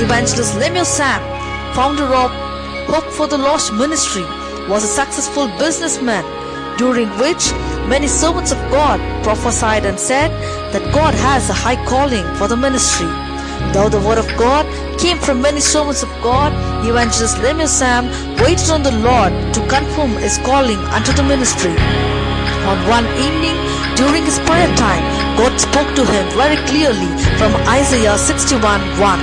Evangelist Lemuel Sam, founder of Hope for the Lost Ministry, was a successful businessman, during which many servants of God prophesied and said that God has a high calling for the ministry. Though the word of God came from many servants of God, Evangelist Lemuel Sam waited on the Lord to confirm his calling unto the ministry. On one evening, during his prayer time, God spoke to him very clearly from Isaiah 61:1.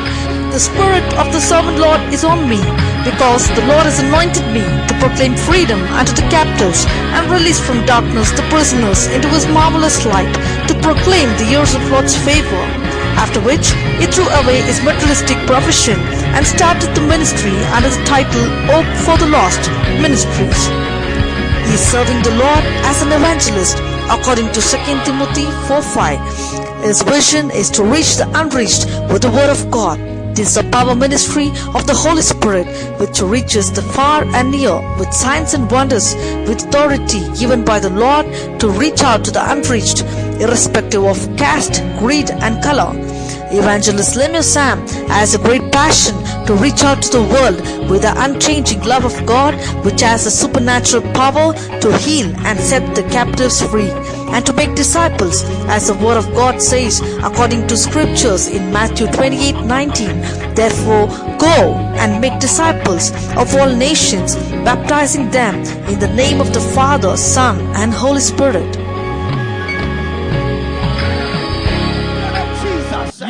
The Spirit of the Sovereign Lord is on me, because the Lord has anointed me to proclaim freedom unto the captives, and release from darkness the prisoners into his marvelous light, to proclaim the years of Lord's favor. After which, he threw away his materialistic profession and started the ministry under the title Hope for the Lost Ministries. He is serving the Lord as an evangelist according to 2 Timothy 4:5. His vision is to reach the unreached with the word of God. This is a power ministry of the Holy Spirit, which reaches the far and near with signs and wonders, with authority given by the Lord to reach out to the unreached, irrespective of caste, creed and color. Evangelist Lemuel Sam has a great passion to reach out to the world with the unchanging love of God, which has a supernatural power to heal and set the captives free, and to make disciples, as the word of God says according to scriptures in Matthew 28:19. Therefore, go and make disciples of all nations, baptizing them in the name of the Father, Son and Holy Spirit.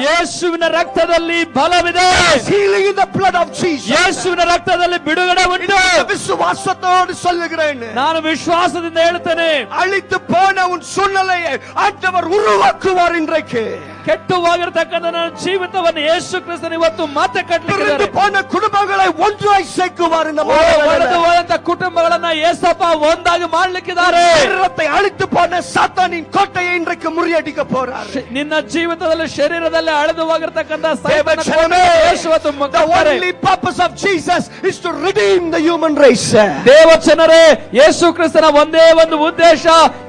ಯೇಸುವಿನ ರಕ್ತದಲ್ಲಿ ಬಲವಿದೆ. Healing in the blood of Jesus. ಯೇಸುವಿನ ರಕ್ತದಲ್ಲಿ ಬಿಡುಗಡೆ ಉಂಟು. விசுவாசத்தோடு சொல்லுகிறேன். ನಾನು ವಿಶ್ವಾಸದಿಂದ ಹೇಳ್ತೇನೆ, அழித்து போன உன் சூழ்நிலையை ஆண்டவர் உருவாக்குவார் இன்றைக்கு. ಕೆಟ್ಟು ಹೋಗಿರತಕ್ಕಂತ ನನ್ನ ಜೀವಿತವನ್ನು ಯೇಸು ಕ್ರಿಸ್ತನು ಇವತ್ತು ಮತ್ತೆ ಕಟ್ಟಲಿದ್ದಾರೆ. போன குடும்பங்களை ஒன்றாய் சேர்க்குவார். இந்த ಒಡೆದು ಹೋದಂತ ಕುಟುಂಬಗಳನ್ನ ಯೇಸಪ್ಪ ಒಂದಾಗಿ ಮಾಡಲಿಕ್ಕಿದ್ದಾರೆ. ಶರೀರத்தை ಅಳಿತು போன ಸಾತಾನಿன் ಕೋಟೆயை இன்றைக்கு ಮುರಿಯடிக்க போறார். ನಿನ್ನ ಜೀವಿತದಲ್ಲಿ ಶರೀರದಲ್ಲಿ ಅಳೆದು ಹೋಗಿರತಕ್ಕಂತ The only purpose of Jesus is to redeem the human race. ದೇವಚನರೇ, ಯೇಸು ಕ್ರಿಸ್ತನ ಒಂದೇ ಒಂದು ಉದ್ದೇಶ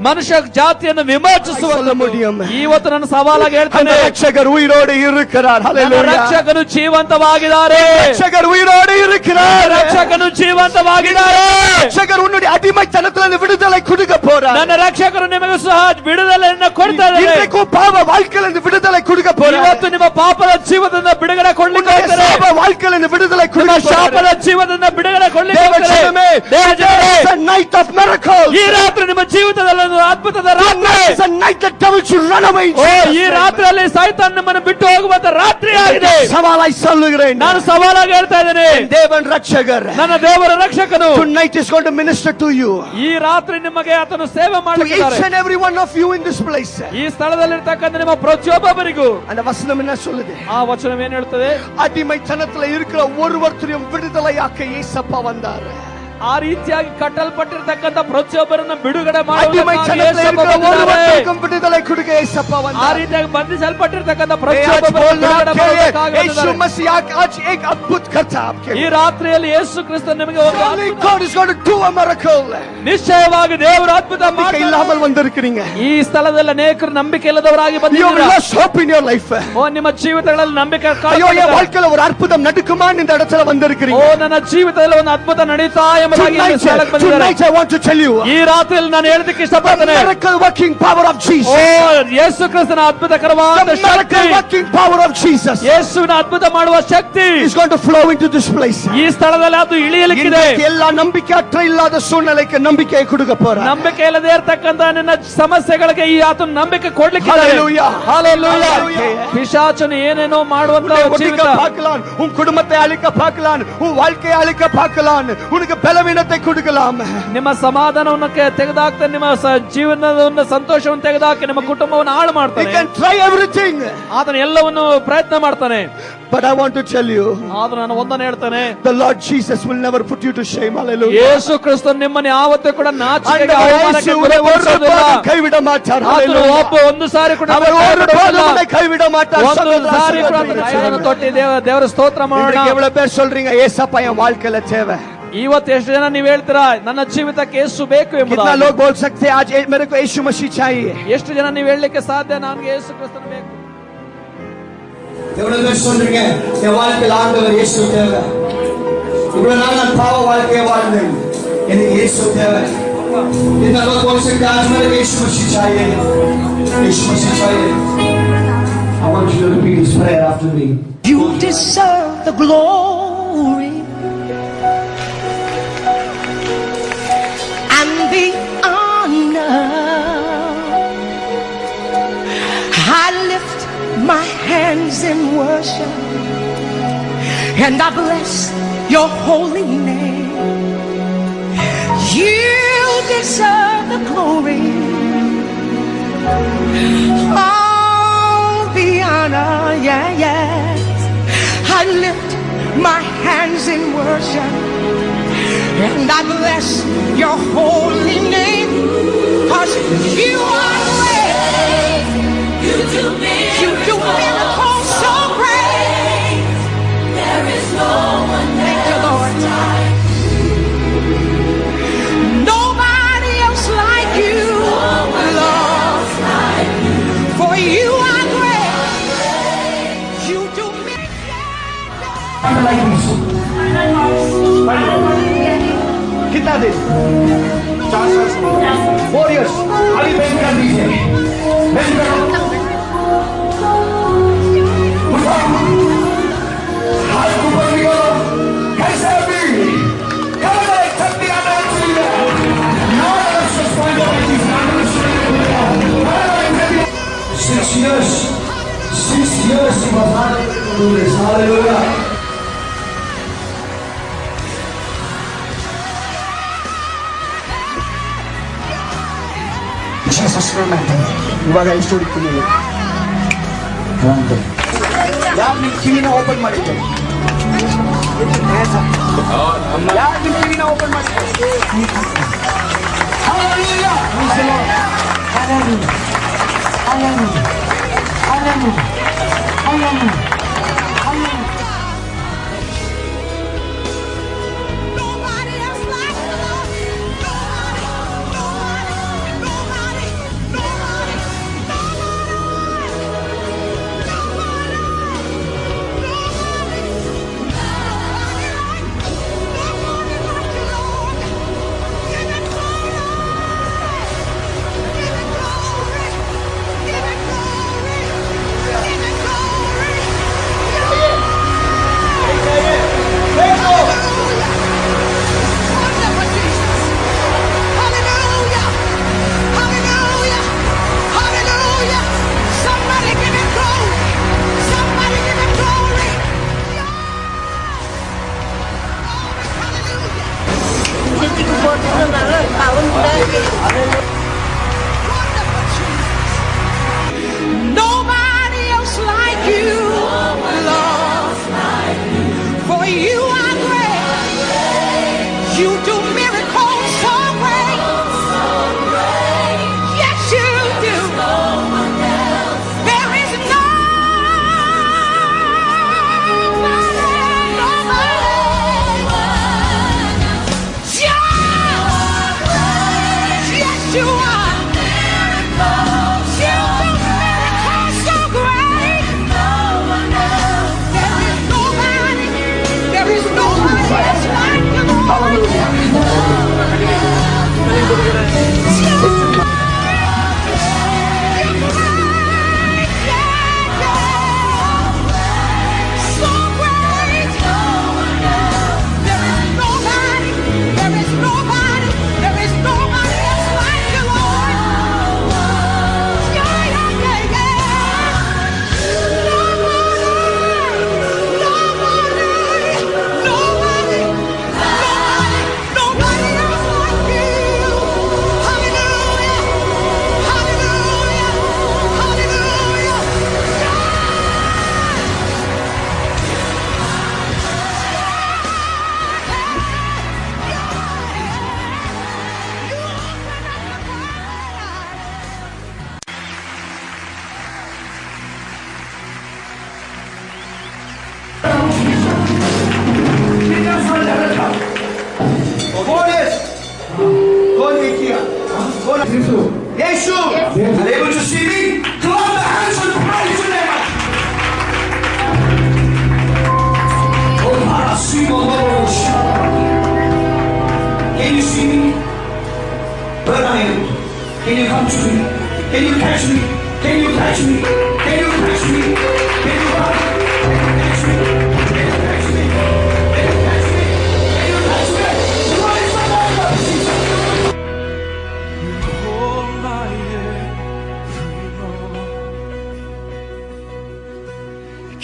ಮನುಷ್ಯ ಜಾತಿಯನ್ನು ವಿಮೋಚಿಸುವುದು. ಇವತ್ತು ನಾನು ಸವಾಲಾಗಿ ಹೇಳ್ತೇನೆ, ರಕ್ಷಕರು ಉಯಿರೋடு இருக்கிறார். ಹಲ್ಲೆಲೂಯಾ. ರಕ್ಷಕನು ಜೀವಂತವಾಗಿದ್ದಾರೆ. ರಕ್ಷಕರು ಉಯಿರೋடு இருக்கிறார். ರಕ್ಷಕನು ಜೀವಂತವಾಗಿದ್ದಾರೆ. ರಕ್ಷಕರು ಉನ್ನುடைய அடிமைத்தனத்திலிருந்து விடுதலை கொடுக்க போறார். ನನ್ನ ರಕ್ಷಕರು ನಿಮಗೆ ಸಹ ಬಿಡುದಲೆಯನ್ನು ಕೊಡ್ತಾರೆ. இன்றைக்கு பாவ வாழ்க்கையிலிருந்து விடுதலை கொடுக்க போறார். ಇವತ್ತು ನಿಮ್ಮ ಪಾಪದ ಜೀವನದಿಂದ ಬಿಡುಗಡೆ ಕೊಡ್ಲಿಕ್ಕೆ ಹೋಗ್ತಾರೆ. ಪಾಪ வாழ்க்கையிலிருந்து விடுதலை கொடுக்க போறார். ಶಾಪದ ಜೀವನದಿಂದ ಬಿಡುಗಡೆ ಕೊಡ್ಲಿಕ್ಕೆ ಹೋಗ್ತಾರೆ. It's a night of miracles. ಈ ರಾತ್ರಿ ನಿಮ್ಮ ಜೀವಿತದಲ್ಲಿ ಒಂದು ಅದ್ಭುತದ ರಾತ್ರಿ. It's a night that devil should run away. ಈ ರಾತ್ರಿಯಲ್ಲಿ ಸೈತಾನ್ ನಮ್ಮನ್ನು ಬಿಟ್ಟು ಹೋಗುವಂತ ರಾತ್ರಿ ಆಗಿದೆ. ಸವಾಲಾಗಿ சொல்லுகிறேன், ನಾನು ಸವಾಲಾಗಿ ಹೇಳ್ತಾ ಇದ್ದೇನೆ, ದೇವರ ರಕ್ಷಕರ್, ನನ್ನ ದೇವರ ರಕ್ಷಕನು tonight is going to minister to you. ಈ ರಾತ್ರಿ ನಿಮಗೆ ಆತನು ಸೇವೆ To ಮಾಡಲಿದ್ದಾರೆ. each and every one of you in this place. ಈ ಸ್ಥಳದಲ್ಲಿರ್ತಕ್ಕಂಥ ನಿಮ್ಮ ಪ್ರತಿಯೊಬ್ಬರಿಗೂ அந்த வசனம் என்ன சொல்லுது? ಆ ವಚನ ಏನು ಹೇಳ್ತದೆ? அடிமைத்தனத்துல இருக்கிற ஒருவரையும் விடுதலையாக்க இயேசப்பா வந்தார். ಆ ರೀತಿಯಾಗಿ ಕಟ್ಟಲ್ಪಟ್ಟಿರ್ತಕ್ಕಂಥ ಪ್ರತಿಯೊಬ್ಬರನ್ನ ಬಿಡುಗಡೆ ಬಿಡುದಲೆ ಕೊಡುಗೆ ಯೇಸಪ್ಪ ಬಂದ. ಆ ರೀತಿಯಾಗಿ ಬಂಧಿಸಲ್ಪಟ್ಟಿರ್ತಕ್ಕಂಥ ಈ ರಾತ್ರಿಯಲ್ಲಿ ಯೇಸು ಕ್ರಿಸ್ತ ನಿಮಗೆ ನಿಶ್ಚಯವಾಗಿ ದೇವರು ಅದ್ಭುತ இல்லாமல் வந்திருக்கிறீங்க. ಈ ಸ್ಥಳದಲ್ಲಿ ಅನೇಕರು ನಂಬಿಕೆ ಇಲ್ಲದವರಾಗಿ ಬಂದಿದ್ದೀರಾ. ಓ, ನಿಮ್ಮ ಜೀವಿತಗಳಲ್ಲಿ ನಂಬಿಕೆ வாழ்க்கையில ஒரு அற்புதம் நடக்குமான்னு இந்த இடத்துல வந்திருக்கிறீங்க. ಓ, ನನ್ನ ಜೀವಿತದಲ್ಲಿ ಒಂದು ಅದ್ಭುತ ನಡೀತಾ Tonight I want to tell you, ಈ ರಾತ್ರಿಯಲ್ಲಿ ನಾನು ಹೇಳೋದಕ್ಕೆ ಇಷ್ಟಪಡ್ತೇನೆ, the miracle working power of Jesus. ಓ, ಯೇಸು ಕ್ರಿಸ್ತನ ಅದ್ಭುತಕರವಾದ ಶಕ್ತಿ, the miracle working power of Jesus, ಯೇಸುವಿನ ಅದ್ಭುತ ಮಾಡುವ ಶಕ್ತಿ is going to flow into this place. ಈ ಸ್ಥಳದಲ್ಲಿ ಅದು ಇಳಿಯಲಿಕ್ಕಿದೆ. ಎಲ್ಲ ನಂಬಿಕೆ ಅತ್ರ ಇಲ್ಲದ ಸೂழ்நிலைக்கு ನಂಬಿಕೆ கொடுக்க போறார். ನಂಬಿಕೆ ಇಲ್ಲದೆ ಇರತಕ್ಕಂತ ನಿನ್ನ ಸಮಸ್ಯೆಗಳಿಗೆ ಈ ಆತನ ನಂಬಿಕೆ ಕೊಡ್ಲಿಕ್ಕೆ ಪಿಶಾಚನು ಏನೇನೋ ಮಾಡುವಂತ ಜೀವಿತ, உன் குடும்பத்தை அழிக்க பார்க்கலாம், உன் வாழ்க்கையை அழிக்க பார்க்கலாம், உனக்கு பலவீனத்தை கொடுக்கலாம். ನಿಮ್ಮ ಸಮಾಧಾನವನ್ನು ತೆಗೆದಾಕ್ತಾನೆ, ನಿಮ್ಮ ಜೀವನದ ಸಂತೋಷವನ್ನು ತೆಗೆದಾಕಿ ನಿಮ್ಮ ಕುಟುಂಬವನ್ನು ಹಾಳು ಮಾಡ್ತಾನೆ. He can try everything. ಆತನ ಎಲ್ಲವನ್ನು ಪ್ರಯತ್ನ ಮಾಡ್ತಾನೆ. But I want to tell you, ಆದ್ರೆ ನಾನು ಒಂದನ್ನು ಹೇಳ್ತಾನೆ, the Lord Jesus will never put you to shame. Hallelujah. ಯೇಸು ಕ್ರಿಸ್ತನು ನಿಮ್ಮನ್ನು ಯಾವತ್ತೂ ಕೂಡ ನಾಚಿಕೆಗೆ ಅವಮಾನಕ್ಕೆ ಗುರಿಪಡಿಸುವುದಿಲ್ಲ. ಕೈಬಿಡ ಮಾತಾರ. ಒಂದು ಸಾರಿ ಕೂಡ ಕೈಬಿಡ ಮಾತಾರ. ಒಂದು ಸಾರಿ ಕೂಡ ತೊಟ್ಟಿ ದೇವರ ಸ್ತೋತ್ರ ಮಾಡೋಣ. எவ்வளவு பேர் சொல்றீங்க ஏசப்பா என் வாழ்க்கையில தேவை? ಇವತ್ತು ಎಷ್ಟು ಜನ ನೀವು ಹೇಳ್ತೀರಾ ನನ್ನ ಜೀವಿತಕ್ಕೆ ಯೇಸು ಬೇಕು ಎಂಬುದು? कितना लोग बोल सकते हैं आज मेरे को यीशु मसीह चाहिए? ಎಷ್ಟು ಜನ ನೀವು ಹೇಳಲಿಕ್ಕೆ ಸಾಧ್ಯ ನನಗೆ ಯೇಸು ಕ್ರಿಸ್ತನು ಬೇಕು? எவ்வளவு பேர் சொல்றீங்க என் வாழ்க்கையில் ஆண்டவர் இயேசு தேவை. இவ்வளவு நாள் நான் பாவ வாழ்க்கையை வாழ்ந்தேன், எனக்கு இயேசு தேவை. इन लोगों को बोल सकते आज मेरे यीशु मसीह चाहिए, यीशु मसीह चाहिए. I want you to repeat this prayer after me. You deserve the glory and the honor. I lift my hands in worship and I bless your holy name. You deserve the glory, all the honor, yeah, yes. I lift my hands in worship and I bless your holy name, 'cause you are great. You do miracles so great. There is no one like you, Lord. Nobody else like you, Lord. For you are great. You do कितना दिन? 4 साल से 4 years. अभी bench कर दीजिए, bench करो. हाथ ऊपर करो. कैसे भी? करो एक शक्ति आना चाहिए. No just find out what is not. 6 years. 6 years he was not able to do this. Hallelujah. ಇವಾಗ ಎಷ್ಟು ಹುಡುಕ್ತೀನಿ ಯಾರು ನಿಮ್ಮ ಕಿವಿನ ಓಪನ್ ಮಾಡಿದ್ದೆ? ಯಾರು ನಿಮ್ಮ ಕಿವಿನ ಓಪನ್ ಮಾಡಿದ್ದೆ? Nobody else like you, Lord. For you are great. You do miracles so great. Yes, you do. There is you are. You do miracles so great. There is nobody else like you, Lord. So great. There is nobody else like you, Lord. Yeah, yeah, yeah, yeah. Nobody else like you. Hallelujah, hallelujah, hallelujah. Yeshua, are you able to see me? Clap the hands and praise the name. Can you come to me? Can you catch me? Can you catch me? Can you catch me? Can you come? Can you catch me? Can you catch me? Can you catch me? Can you catch me? What is my life? You hold my every moment.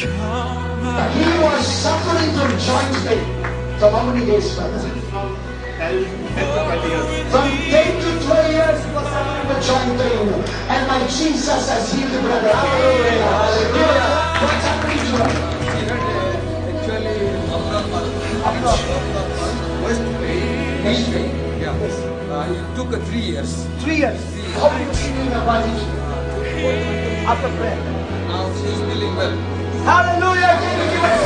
Come on. He was suffering from joint pain. So how many days, brother? From 10 to 12 years he was suffering with joint pain. And my Jesus has healed the brother. Hallelujah. Hallelujah. What's happening to him? Waist pain. Yeah. It took 3 years. 3 years. How do you feel in your body? After prayer. Now she is feeling well. Hallelujah. Can you give us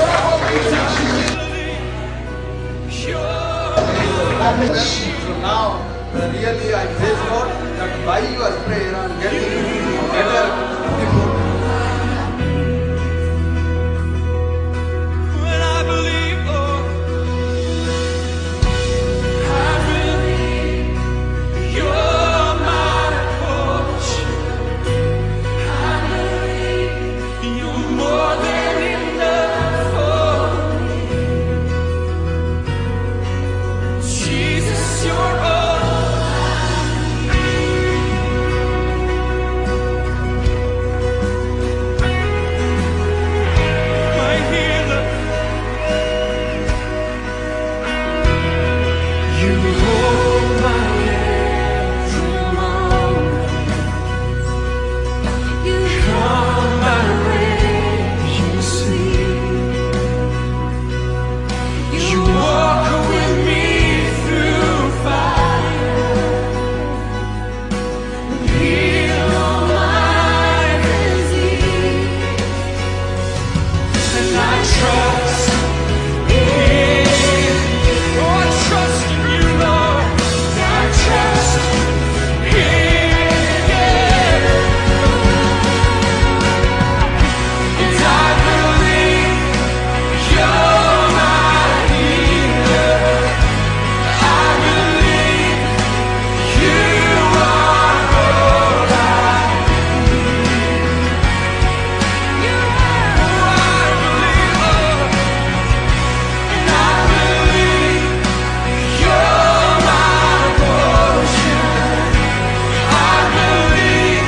So now, really I praise God that by your prayer I am getting better before. When I believe, Lord, I believe you're my portion. I believe you're more than enough for me. Jesus, you're all my healer. You hold my every moment. You calm my raging sea. You walk with me through fire. Heal all my disease. And I trust in you. Oh, I trust in you, Lord. I trust in you. And I believe you're my healer. I believe you are all I need. You are all I believe, Lord. And I believe you're my portion. I believe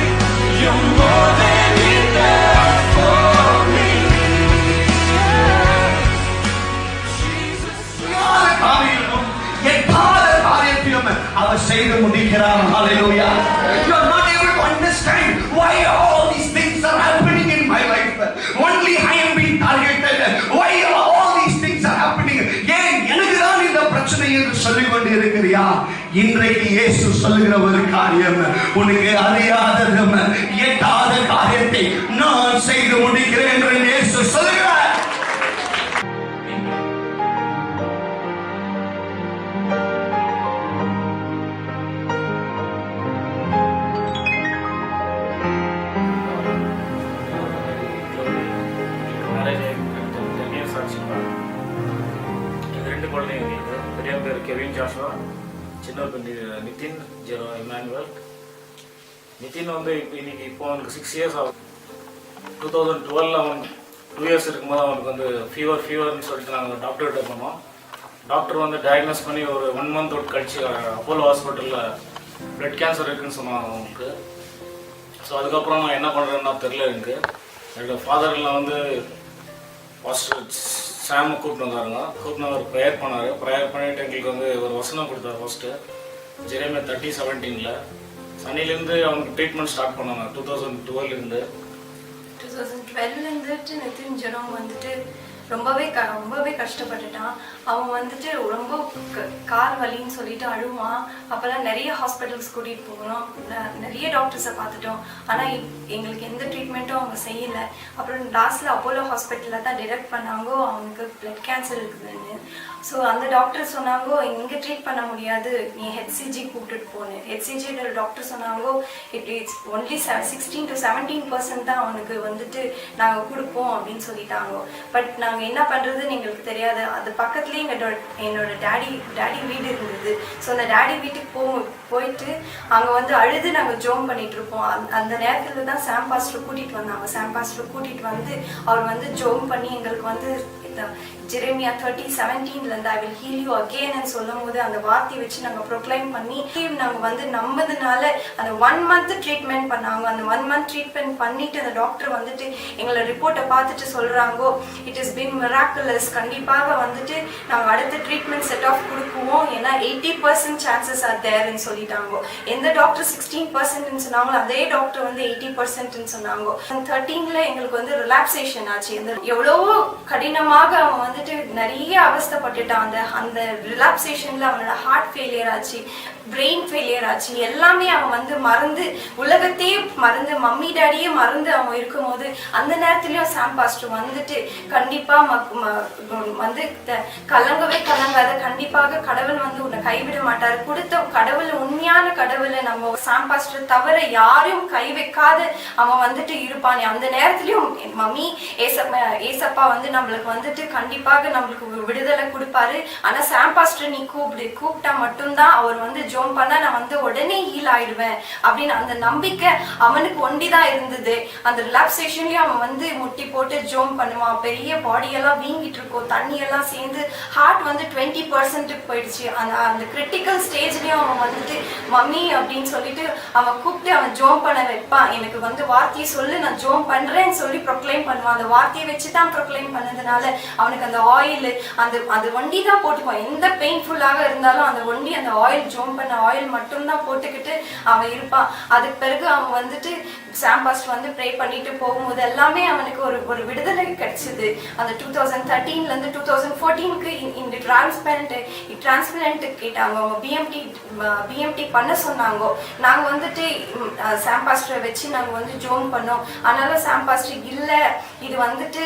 you're more than enough for me. Jesus, அவர் செய்து முடிக்கிறார். Hallelujah. You are not able to understand why all these things are happening in my life. Only I am being targeted. Why all these things are happening? ஏன் எனக்கு தான் இந்த பிரச்சனை என்று சொல்லிக் கொண்டு இருக்கிறியா? இன்றைக்கு இயேசு சொல்லுகிற ஒரு காரியம், உனக்கு அறியாததும் எட்டாத காரியத்தை நான் செய்து முடிக்கிறேன் என்று இயேசு சொல்லுகிறார். மேரேஜ் ஆகி 10 years ஆச்சுப்பா. எனக்கு 2 குழந்தைங்க இருக்கு. பெரிய பேர் கெவின் ஜாஷுவா, சின்ன பேர் நிதின் ஜெரோ இமானுவேல். நிதின் வந்து இப்போ அவனுக்கு 6 years ஆகும். 2012 அவன் 2 years இருக்கும்போது அவனுக்கு வந்து ஃபீவர்னு சொல்லிட்டு நாங்கள் டாக்டர்கிட்ட போனோம். டாக்டர் வந்து டயக்னோஸ் பண்ணி ஒரு 1 month கழிச்சு அப்போலோ ஹாஸ்பிட்டலில் பிளட் கேன்சர் இருக்குன்னு சொன்னாங்க அவனுக்கு. ஸோ அதுக்கப்புறம் நான் என்ன பண்ணுறேன்னா தெரில எனக்கு. என்னோட ஃபாதர்லாம் வந்து பாஸ்டர் சாமை கூப்பிட்டு வந்தாருங்க. கூப்பிட்டு அவர் ப்ரேயர் பண்ணார். ப்ரேயர் பண்ணிவிட்டு எங்களுக்கு வந்து ஒரு வசனம் கொடுத்தாரு. ஃபஸ்ட்டு ஜெரேமியா 30:17 சனிலேருந்து அவனுக்கு ட்ரீட்மெண்ட் ஸ்டார்ட் பண்ணாங்க. 2012 இருந்துட்டு நிதின் ஜெரோம் வந்துட்டு ரொம்பவே கஷ்டப்பட்டுட்டான். அவன் வந்துட்டு ரொம்ப கால் வலின்னு சொல்லிட்டு அழுவான். அப்போல்லாம் நிறைய ஹாஸ்பிட்டல்ஸ் கூட்டிகிட்டு போகணும், நிறைய டாக்டர்ஸை பார்த்துட்டோம். ஆனால் எங்களுக்கு எந்த ட்ரீட்மெண்ட்டும் அவங்க செய்யலை. அப்புறம் லாஸ்ட்டில் அப்போலோ ஹாஸ்பிட்டலில் தான் டிரெக்ட் பண்ணாங்க அவனுக்கு பிளட் கேன்சர் இருக்குதுன்னு. ஸோ அந்த டாக்டர் சொன்னாங்க இங்கே ட்ரீட் பண்ண முடியாது, நீ ஹெச்சிஜி கூப்பிட்டுட்டு போனேன். ஹெச்சிஜியோட டாக்டர் சொன்னாங்க இப்படி ஒன்லி 16 to 17% தான் அவனுக்கு வந்துட்டு நாங்கள் கொடுப்போம் அப்படின்னு சொல்லிட்டாங்க. பட் நான் நாங்கள் என்ன பண்ணுறதுன்னு எங்களுக்கு தெரியாது. அது பக்கத்துலேயே என்னோட டேடி வீடு இருந்தது. ஸோ அந்த டேடி வீட்டுக்கு போயிட்டு அங்கே வந்து அழுது நாங்கள் ஜோம் பண்ணிட்டு இருப்போம். அந்த நேரத்தில் தான் சாம் பாஸ்டர் கூட்டிகிட்டு வந்தாங்க. சாம் பாஸ்டர் கூட்டிகிட்டு வந்து அவர் வந்து ஜோம் பண்ணி எங்களுக்கு வந்து Jeremiah 30:17 I will heal you again சொல்லும் போது அந்த வார்த்தையை வச்சு நாங்கள் ப்ரொக்ளைம் பண்ணி நாங்கள் வந்து நம்பதுனால அந்த 1 month ட்ரீட்மெண்ட் பண்ணாங்க. அந்த 1 month ட்ரீட்மெண்ட் பண்ணிட்டு அந்த டாக்டர் வந்துட்டு எங்களை ரிப்போர்ட்டை பார்த்துட்டு சொல்றாங்கோ, இட் இஸ் பின் மிராக்குலஸ். கண்டிப்பாக வந்துட்டு நாங்கள் அடுத்த ட்ரீட்மெண்ட் செட் ஆஃப் கொடுக்குவோம், ஏன்னா 80% சான்சஸ் ஆர் தேர்ன்னு சொல்லிட்டாங்க. எந்த டாக்டர் 16% சொன்னாங்களோ அதே டாக்டர் வந்து 80% சொன்னாங்க. 13ல எங்களுக்கு வந்து ரிலாக்ஸேஷன் ஆச்சு. எவ்வளவோ கடினமாக அவன் வந்துட்டு நிறைய அவஸ்தைப்பட்டுட்டான். அந்த ரிலாக்ஸேஷன்ல அவனோட ஹார்ட் ஃபெயிலியர் ஆச்சு, பிரெயின் ஃபெயிலியர் ஆச்சு. எல்லாமே அவன் வந்து மறந்து உலகத்தையே மறந்து மம்மி டேடியே மறந்து அவன் இருக்கும்போது அந்த நேரத்துலயும் சாம் பாஸ்டர் வந்துட்டு கண்டிப்பா வந்து கலங்கவே கலங்காத, கண்டிப்பாக கடவுள் வந்து உன்னை கைவிட மாட்டாரு. கொடுத்த கடவுள் உண்மையான கடவுளை நம்ம சாம் பாஸ்டர் தவிர யாரையும் கை வைக்காத அவன் வந்துட்டு இருப்பான். அந்த நேரத்துலயும் மம்மி ஏசப்பா வந்து நம்மளுக்கு வந்துட்டு கண்டிப்பாக நம்மளுக்கு விடுதலை கொடுப்பாரு. ஆனா சாம் பாஸ்டர் நீ கூப்பிட்டா மட்டும்தான் அவர் வந்து ஜோம் பண்ணா நான் வந்து உடனே ஹீல் ஆயிடுவேன் அப்படின்னு அந்த நம்பிக்கை அவனுக்கு ஒண்டிதான் இருந்தது. அந்த ரிலாக்ஸேஷன்லயும் அவன் வந்து முட்டி போட்டு ஜோம் பண்ணுவான். பெரிய பாடியெல்லாம் வீங்கிட்டு இருக்கும், தண்ணி எல்லாம் சேர்ந்து ஹார்ட் வந்து 20% போயிடுச்சு. அந்த கிரிட்டிக்கல் ஸ்டேஜ்லயும் அவன் வந்துட்டு மம்மி அப்படின்னு சொல்லிட்டு அவன் கூப்பிட்டு அவன் ஜோம் பண்ண வைப்பான். எனக்கு வந்து வார்த்தையை சொல்லு, நான் ஜோம் பண்றேன்னு சொல்லி ப்ரொக்ளைம் பண்ணுவான். அந்த வார்த்தையை வச்சுதான் ப்ரொக்ளைம் பண்ணதுனால அவனுக்கு அந்த ஆயில் அந்த வண்டி தான் போட்டுக்குவான். எந்த பெயின்ஃபுல்லாக இருந்தாலும் அந்த வண்டி அந்த ஆயில் ஜோம் பண்ண ஆயில் மட்டும்தான் போட்டுக்கிட்டு அவன் இருப்பான். அதுக்கு பிறகு அவன் வந்துட்டு சாம் பாஸ்டர் வந்து ப்ரே பண்ணிட்டு போகும்போது எல்லாமே அவனுக்கு ஒரு விடுதலை கிடைச்சது. அந்த 2013ல இருந்து 2014க்கு இந்த டிரான்ஸ்பிளண்ட் கேட்டாங்க. அவங்க பிஎம்டி பண்ண சொன்னாங்க. நாங்க வந்துட்டு சாம் பாஸ்டரை வச்சு நாங்க வந்து ஜோம் பண்ணோம். ஆனாலும் சாம் பாஸ்டர் இல்ல, இது வந்துட்டு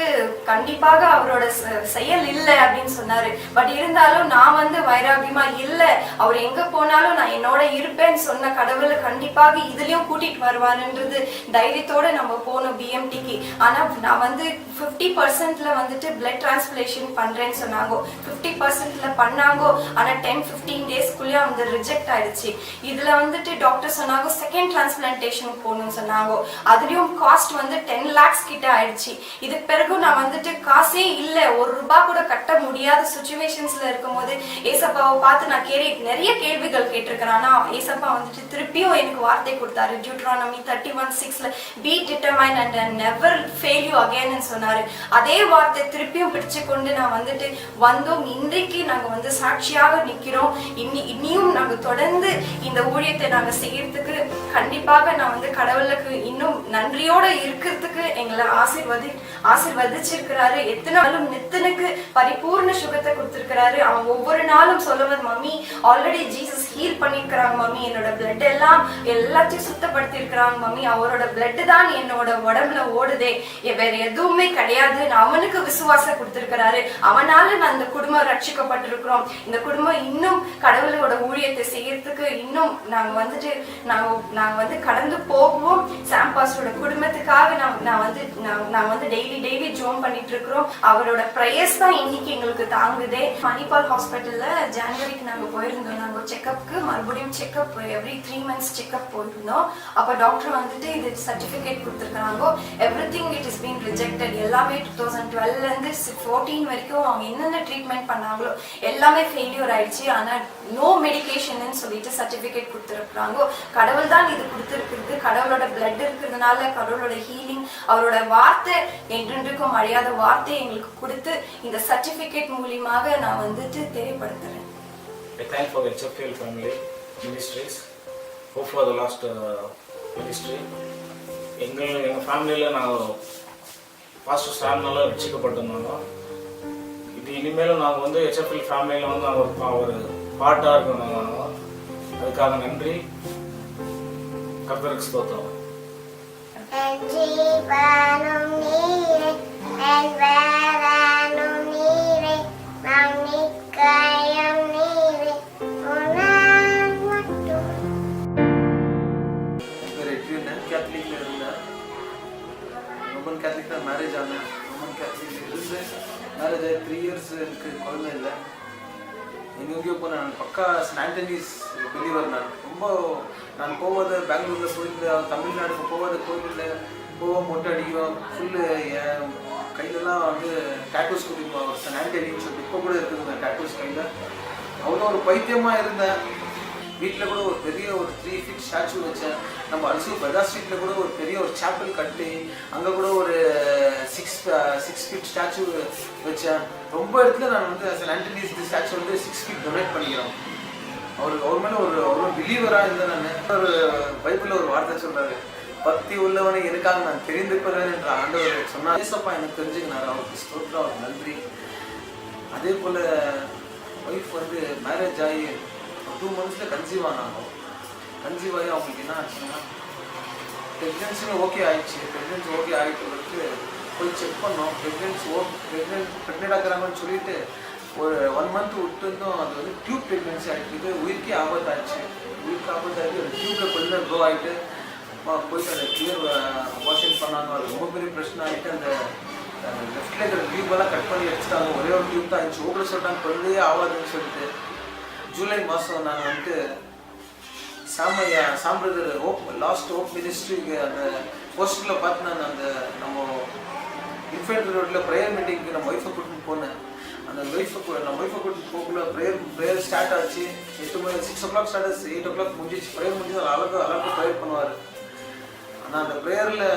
கண்டிப்பாக அவரோட செயல் இல்லை அப்படின்னு சொன்னாரு. பட் இருந்தாலும் நான் வந்து வைராகியமா இல்ல, அவர் எங்க போனாலும் நான் என்னோட இருப்பேன்னு சொன்ன கடவுளை கண்டிப்பாக இதுலயும் கூட்டிட்டு வருவாருன்றது தைரியத்தோட நம்ம போனோம் பிஎம்டிக்கு. ஆனா நான் வந்து 50%ல வந்துட்டு பிளட் டிரான்ஸ்பிளேஷன் பண்றேன்னு சொன்னாங்க. 50%ல பண்ணாங்க. ஆனா 10-15 டேஸ்க்குள்ளே அந்த ரிஜெக்ட் ஆயிடுச்சு. இதுல வந்துட்டு டாக்டர் சொன்னாங்க செகண்ட் டிரான்ஸ்பிளான்டேஷன் போகணும்னு சொன்னாங்க. அதுலயும் காஸ்ட் வந்து 10 lakhs கிட்ட ஆயிடுச்சு. இதுக்கு பிறகு நான் வந்துட்டு காசே இல்ல, ₹1 கூட கட்ட முடியாத சுச்சுவேஷன்ஸ்ல இருக்கும்போது ஏசப்பாவை பார்த்து நான் நிறைய கேள்விகள் கேட்டிருக்கிறேன். ஆனா ஏசப்பா வந்துட்டு திருப்பியும் எனக்கு வார்த்தை கொடுத்தாரு. டியூட்ரானமி 31:6ல be determined and never fail you again ன்னு சொன்னாரு. அதே வார்த்தை திருப்பியும் பிடிச்சு கொண்டு நான் வந்துட்டு வந்தோம். இன்றைக்கு நாங்க வந்து சாட்சியாக நிக்கிறோம். இன்னியும் நாங்க தொடர்ந்து இந்த ஊழியத்தை நாங்க செய்யறதுக்கு கண்டிப்பாக நான் வந்து கடவுளுக்கு இன்னும் நன்றியோட இருக்கிறதுக்கு எங்களை ஆசீர்வதிச்சிருக்கிறாரு. எத்தனை நாளும் நித்தனுக்கு பரிபூர்ண சுகத்தை கொடுத்திருக்கிறாரு. அவன் ஒவ்வொரு நாளும் சொல்லுவது மம்மி ஆல்ரெடி ஜீசஸ் ஹீல் பண்ணிருக்கிறாங்க மம்மி, என்னோட பிளட் எல்லாத்தையும் சுத்தப்படுத்தி இருக்கிறாங்க மம்மி, அவரோட பிளட் தான் என்னோட உடம்புல ஓடுதே, வேற எதுவுமே கிடையாது. அவனுக்கு விசுவாசம் கொடுத்திருக்கிறாரு. அவனால நான் இந்த குடும்பம் ரட்சிக்கப்பட்டிருக்கிறோம். இந்த குடும்பம் இன்னும் கடவுளோட ஊழியத்தை செய்யறதுக்கு இன்னும் நாங்க வந்து கடந்து போகுவோம். சாம் பாஸ்டரோட குடும்பத்துக்காக நான் வந்து டெய்லி ஜோம் பண்ணிட்டு இருக்கிறோம். அவரோட பிரேயர்ஸ் தான் இன்னைக்கு எங்களுக்கு தாங்குதே. மணிபால் ஹாஸ்பிட்டல்ல ஜனவரிக்கு நாங்க போயிருந்தோம். நாங்க செக்அப்க்கு மறுபடியும் செக்அப் எவ்ரி 3 months செக்அப் போயிருந்தோம். அப்ப டாக்டர் வந்துட்டு இது சர்டிபிகேட் கொடுத்துருக்காங்க. Everything it is been rejected. எல்லாமே 2012ல இருந்து 14 வரைக்கும் அவங்க என்னென்ன ட்ரீட்மெண்ட் பண்ணாங்களோ எல்லாமே ஃபெயிலியர் ஆயிடுச்சு. ஆனா நோ மெடிகேஷன் சொல்லிட்டு சர்டிபிகேட் கொடுத்துருக்காங்க. கடவுள் தான் இது கொடுத்துருக்குறது. கடவுளோட பிளட் இருக்கிறதுனால கடவுளோட ஹீலிங், அவரோட வார்த்தை என்றென்றுக்கும் அழியாத வார்த்தை எங்களுக்கு கொடுத்து இந்த சர்டிபிகேட் மூலியமாக நான் வந்துட்டு தேவைப்படுத்துறேன். I thank for the Churchill family ministries, hope for the last ministry. எங்கள் ஃபேமிலியில் நாங்கள் பாஸ்டர் ஸ்டார்னால ரட்சிக்கப்பட்டிருந்தாங்க. இது இனிமேலும் நாங்கள் வந்து ஹெச்எஃப்எல் ஃபேமிலியில் வந்து நாங்கள் ஒரு பாட்டாக இருக்கணும். அதுக்காக நன்றி. கர்த்தருக்கு ஸ்தோத்திரம். கேத்தலிக்ல இருந்தேன். ரோமன் கேத்தலிக் தான் மேரேஜ் ஆனேன். ரோமன் கேத்தலிக்ல இருந்தேன். மேரேஜ் ஆகி 3 இயர்ஸ் எனக்கு குழந்தை இல்லை. எங்கெங்கேயோ போனேன். நான் பக்கா ஸ்னாண்டனிஸ் பிலீவர். நான் போவது பெங்களூரில் போயிட்டு தமிழ்நாடுக்கு போவது கோயிலில் போவோம், மொட்டை அடிக்கிறோம் ஃபுல்லு. என் கையிலலாம் வந்து டேட்டூஸ் கொடுப்போம். ஸ்னாண்டனின்னு சொல்லிட்டு இப்போ கூட இருக்குதுங்க டேட்டூஸ் கையில். அவ்வளோ ஒரு பைத்தியமாக இருந்தேன். வீட்டில் கூட ஒரு பெரிய ஒரு 3 feet ஸ்டாச்சு வச்சேன். நம்ம அல்சூர் பெதா ஸ்ட்ரீட்டில் கூட ஒரு பெரிய ஒரு சாப்பல் கட்டி அங்கே கூட ஒரு 6 feet ஸ்டாச்சு வச்சேன். ரொம்ப இடத்துல நான் வந்து ஆண்டனிஸ் ஸ்டாச்சு வந்து 6 feet டொனேட் பண்ணிக்கிறோம். அவர் மேலே ஒரு பிலீவராக இருந்தேன். நான் ஒரு பைபிளில் ஒரு வார்த்தை சொல்கிறாரு, பக்தி உள்ளவனை எனக்காக நான் தெரிந்துக்கிறேன் என்ற ஆண்டவர் சொன்னார். ஏசப்பா எனக்கு தெரிஞ்சுக்கினார். அவருக்கு ஸ்தோத்திரம், அவருக்கு நன்றி. அதே போல் ஒய்ஃப் வந்து மேரேஜ் ஆகி 2 monthsல கன்சீவ் ஆனாங்க. கன்சீவ் ஆகி அவங்களுக்கு என்ன ஆச்சுன்னா ப்ரெக்னென்சியும் ஓகே ஆயிடுச்சு. ப்ரெக்னென்சி ஓகே ஆகிட்டு போய் செக் பண்ணோம். ப்ரெக்னென்ட் ஆகிறாங்கன்னு சொல்லிட்டு ஒரு 1 month விட்டுருந்தோம். அது வந்து டியூப் ப்ரெக்னென்சி ஆகிட்டு உயிருக்கே ஆபத்தாச்சு. உயிருக்கு ஆபத்தாகிட்டு ஒரு டியூப்பில் கொஞ்சம் க்ரோ ஆகிட்டு போயிட்டு அந்த கிளியர் வாஷிங் பண்ணாங்க. அது ரொம்ப பெரிய பிரச்சனை ஆகிட்டு அந்த லெஃப்டில் இருக்கிற டியூப்பெல்லாம் கட் பண்ணி வச்சுட்டாங்க. ஒரே ஒரு டியூப் தான் ஆயிடுச்சு. ஓப்பன் சொல்லிட்டாங்க, குழந்தையே ஆகாதுன்னு சொல்லிட்டு. ஜூலை மாதம் நாங்கள் வந்து சாம்பிரதர் லாஸ்ட் ஹோப் மினிஸ்ட்ரிக்கு அந்த போஸ்டில் பார்த்து நான் அந்த நம்ம இன்ஃபென்ட்ரி ரோட்டில் ப்ரேயர் மீட்டிங்க்கு நம்ம ஒய்ஃபை கூட்டின்னு போனேன். அந்த நம்ம ஒய்ஃபை கூட்டின்னு போகக்குள்ள ப்ரேயர் ஸ்டார்ட் ஆச்சு. 6 o'clock ஸ்டார்ட் ஆச்சு. 8 o'clock முடிஞ்சிச்சு. ப்ரேயர் முடிஞ்சு அழகாக ப்ரேயர் பண்ணுவார். ஆனால் அந்த ப்ரேயரில்